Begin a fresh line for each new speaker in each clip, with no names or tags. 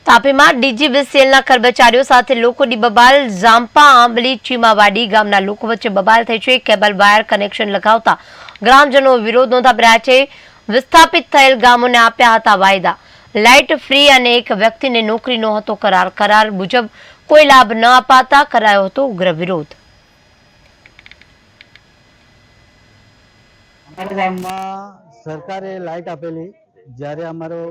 તાપીમાં ડીજીવીસીએલના કર્મચારીઓ સાથે લોકોની બબાલ. ઝાંપા આંબલી ચીમાવાડી ગામના લોકો વચ્ચે બબાલ થઈ છે. કેબલ વાયર કનેક્શન લગાવતા ગ્રામજનો વિરોધ નોંધાવી રહ્યા છે. વિસ્થાપિત થયેલ ગામોને આપ્યા હતા વાયદા. લાઇટ ફ્રી અને એક વ્યક્તિને નોકરીનો હતો કરાર. કરાર મુજબ કોઈ લાભ ન અપાતા કરાયો હતો ઉગ્ર વિરોધ.
અમારા ગામમાં સરકારે લાઇટ આપેલી જ્યારે અમારો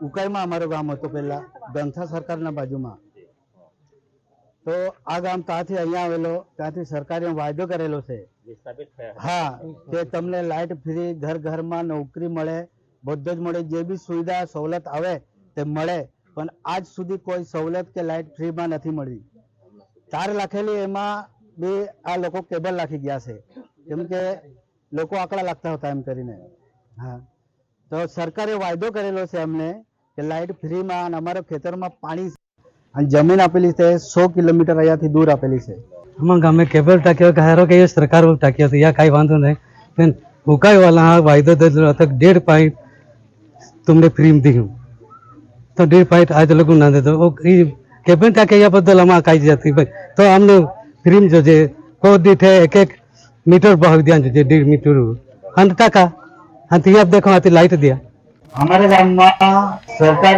ઉકાઈમાં અમારું ગામ હતું પહેલા ગંથા સરકારના બાજુમાં. તો આ ગામ ત્યાંથી અહીંયા આવેલો, ત્યાંથી સરકારે વાયદો કરેલો છે હા કે તમને લાઇટ ફ્રી, ઘર ઘરમાં નોકરી મળે, બધું જ મળે, જે બી સુવિધા સવલત આવે તે મળે. પણ આજ સુધી કોઈ સવલત કે લાઇટ ફ્રીમાં નથી મળી. તાર લાખેલી એમાં બી આ લોકો કેબલ નાખી ગયા છે, કેમ કે લોકો આંકડા લાગતા હતા એમ કરીને. હા, તો સરકારે વાયદો કરેલો છે અમને કે લાઇટ ફ્રીમાં, અને અમારા ખેતરમાં પાણી અને જમીન આપેલી છે 100 કિલોમીટર અહીંયાથી દૂર આપેલી છે.
અમારા ગામે કેબલ ટાંક્યો હારો કે સરકાર ટાંક્યો છે, યા કાંઈ વાંધો નહીં. પણ ઉકાઈવાલા વાયદો દીધો હતો 1.5 પાઇપ તમને ફ્રી દીધું, તો 1.5 પાઇપ આજ લોકો ના દીધો. એ કેબલ ટાંક્યા બદલ અમારે કાંઈ જતી ભાઈ, તો અમને ફ્રી જોજે. કોઈ દીઠે એક મીટર ભાવ ધ્યાન જોજે, 1.5 મીટર અને ટાંકા અને ત્યાં દેખો આથી લાઇટ દે.
અમારા ગામમાં સરકાર